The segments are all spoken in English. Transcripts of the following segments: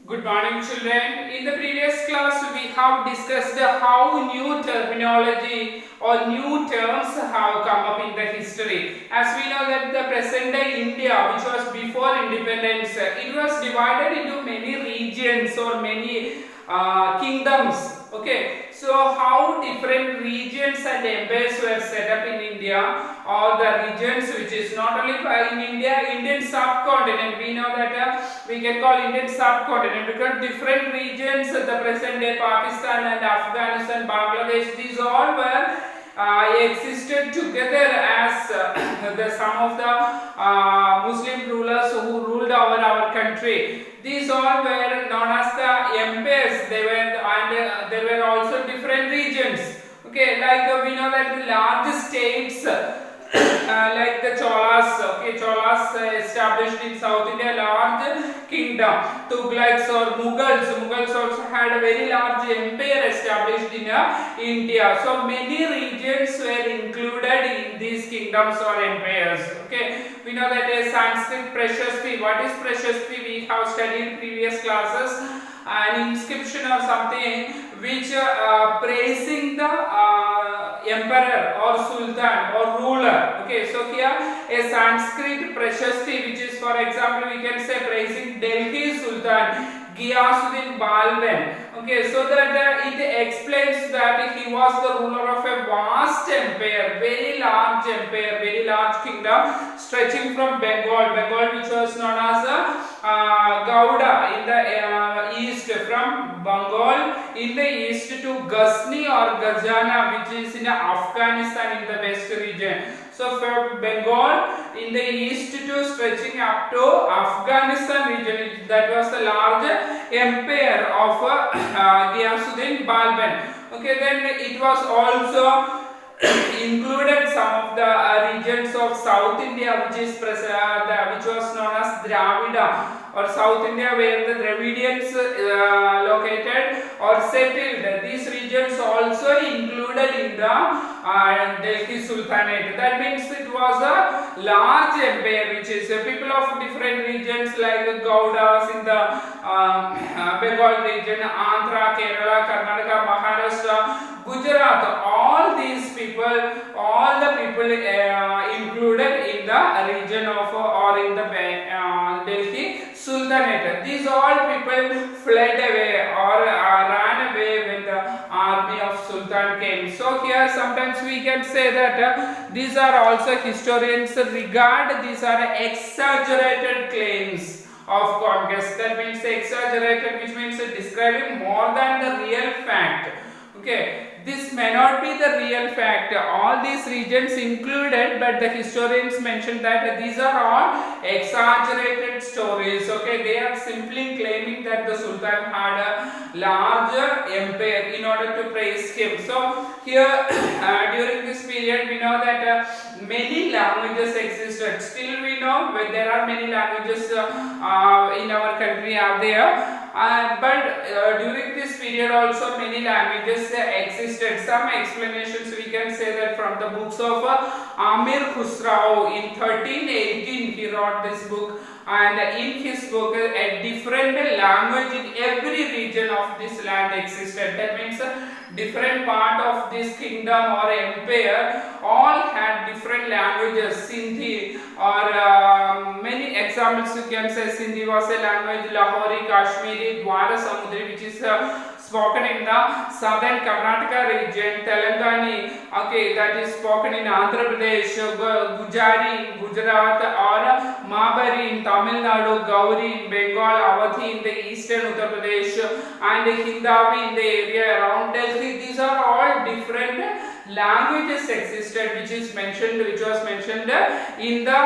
Good morning, children. In the previous class, we have discussed how new terminology or new terms have come up in the history. As we know that the present day India, which was before independence, it was divided into many regions or many kingdoms. Okay, so how different regions and empires were set up in India, or the regions which is not only in India, Indian subcontinent. We know that we can call Indian subcontinent because different regions, the present day Pakistan and Afghanistan, Bangladesh, these all were existed together as some of the Muslim rulers who ruled over our country. These all were known as the empires. They were and there were also different regions. Okay, like we know that the large states like the Cholas, okay, Cholas established in South India large kingdom. Tughlaqs or Mughals also had a very large empire established in India. So many regions were included in these kingdoms or empires. Okay, we know that a Sanskrit Prashasti. What is Prashasti? We have studied in previous classes. An inscription or something which praising the emperor or sultan or ruler. Okay, so here a Sanskrit Prashasti, which is, for example, we can say praising Delhi Sultan Ghiyasuddin Balban. Okay, so that it explains that he was the ruler of a vast empire, very large empire, very large kingdom stretching from Bengal, which was known as Gauda in the east, from Bengal in the east to Ghazni or Gazana, which is in Afghanistan in the west region. So from Bengal in the east to stretching up to Afghanistan region, that was the large empire of Ghiyasuddin Balban. Okay, then it was also included some of the regions of South India, which is which was known as Dravida or South India, where the Dravidians located or settled. These regions also included in the Delhi Sultanate. That means it was a large empire, which is people of different regions like Gaudas in the Bengal region, Andhra, Kerala, Karnataka, Maharashtra, Gujarat. All these people, all the people included in the region of or in the Delhi Sultanate. These all people fled away or ran away when the army of Sultan came. So here sometimes we can say that these are also historians regard these are exaggerated claims of conquest. That means exaggerated, which means describing more than the real fact. Okay, this may not be the real fact. All these regions included, but the historians mentioned that these are all exaggerated stories. Okay, they are simply claiming that the Sultan had a larger empire in order to praise him. So here during this period we know that many languages existed. Still we know there are many languages in our country are there. But during this period also many languages existed. Some explanations we can say that from the books of Amir Khusrau in 1318 he wrote this book, and in his book a different language in every region of this land existed. That means different part of this kingdom or empire all had different languages. Sindhi or many examples you can say. Sindhi was a language, Lahori, Kashmiri, Dwara Samudri, which is spoken in the southern Karnataka region, Telangani, okay, that is spoken in Andhra Pradesh, Gujari in Gujarat, or Mabari in Tamil Nadu, Gauri in Bengal, Awadhi in the eastern Uttar Pradesh, and Hindavi in the area around Delhi. These are all different languages existed, which was mentioned in the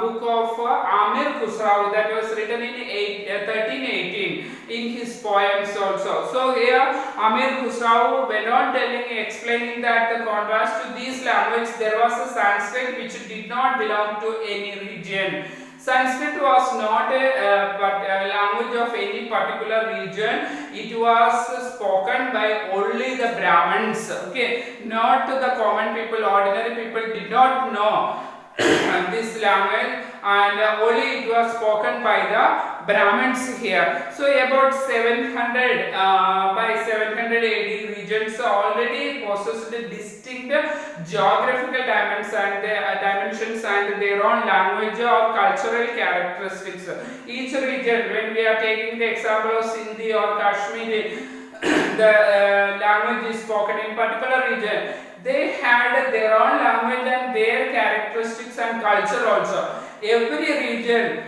book of Amir Khusrau, that was written in 1318 in his poems also. So here Amir Khusrau went on explaining that the contrast to these languages, there was a Sanskrit which did not belong to any region. Sanskrit was not a language of any particular region. It was spoken by only the Brahmins. Okay, not the common people. Ordinary people did not know this language, and only it was spoken by the Brahmins here. So about 700 by 700 AD, regions already possessed distinct geographical dimensions and their own language or cultural characteristics. Each region, when we are taking the example of Sindhi or Kashmiri, the language is spoken in particular region, they had their own language and their characteristics and culture also. Every region,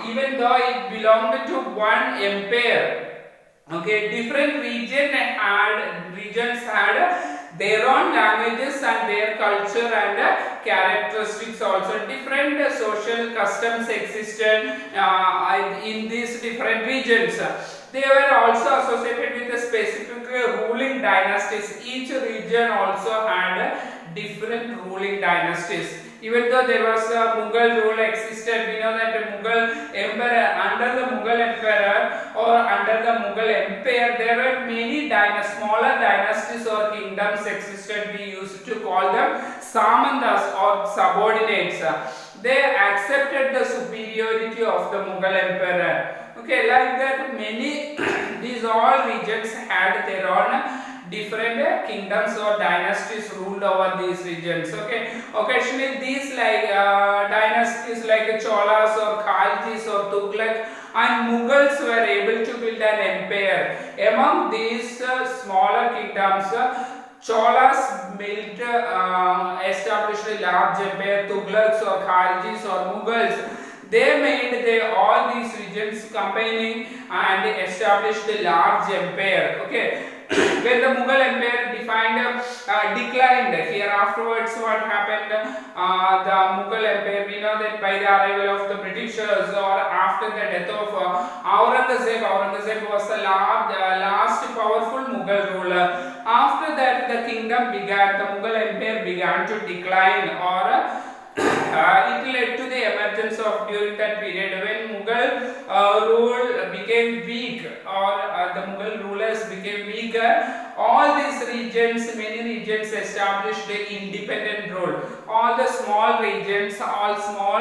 even though it belonged to one empire, okay, different regions had their own languages and their culture and characteristics also. Different social customs existed in these different regions. They were also associated with the specific ruling dynasties. Each region also had different ruling dynasties. Even though there was a Mughal rule existed, we know that the Mughal emperor, under the Mughal emperor or under the Mughal empire, there were many smaller dynasties or kingdoms existed. We used to call them Samantas or subordinates. They accepted the superiority of the Mughal emperor. Okay, like that, many these all regions had their own different kingdoms or dynasties ruled over these regions. Okay, occasionally these dynasties like Cholas or Khaljis or Tughlaq and Mughals were able to build an empire. Among these smaller kingdoms, Cholas established a large empire. Tughlaqs or Khaljis or Mughals, they made all these regions combining and established a large empire. Okay. When the Mughal empire declined, here afterwards what happened, the Mughal empire, we know that by the arrival of the Britishers or after the death of Aurangzeb was the last powerful Mughal ruler. After that the Mughal empire began to decline, or it led to the emergence of, during that period when Mughal rule became weak, or the Mughal rulers became weaker, all these regions, many regions established an independent rule. All the small regions, all small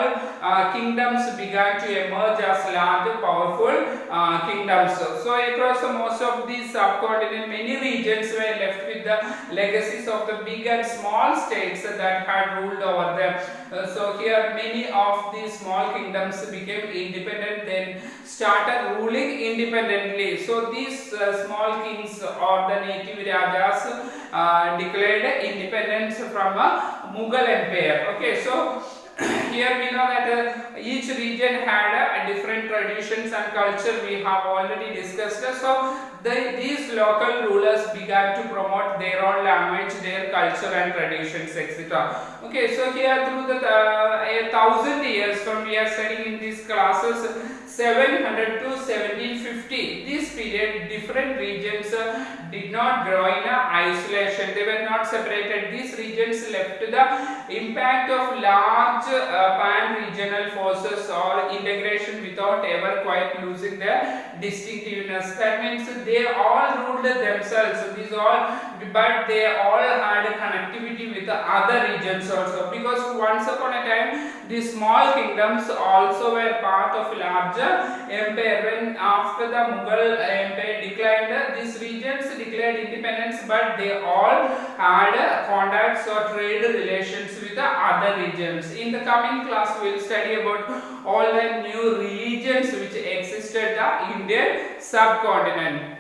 kingdoms began to emerge as large powerful kingdoms. So across most of these subcontinent, many regions were left with the legacies of the big and small states that had ruled over them. So here many of these small kingdoms became independent, then started ruling independently. So these small kings or the native Rajas declared independence from Mughal empire. Okay, so here we know that each region had different traditions and culture. We have already discussed. So these local rulers began to promote their own language, their culture and traditions, etc. Okay, so here through the 1000 years from we are studying in these classes, 700 to 1750, this period, different regions did not grow in isolation. They were not separated. These regions left the impact of large pan-regional forces or integration without ever quite losing their distinctiveness. That means they all ruled themselves. But they all had a connectivity with the other regions also, because once upon a time these small kingdoms also were part of larger empire. When after the Mughal empire declined, these regions declared independence, but they all had contacts or trade relations with the other regions. In the coming class we will study about all the new regions which existed in the Indian subcontinent.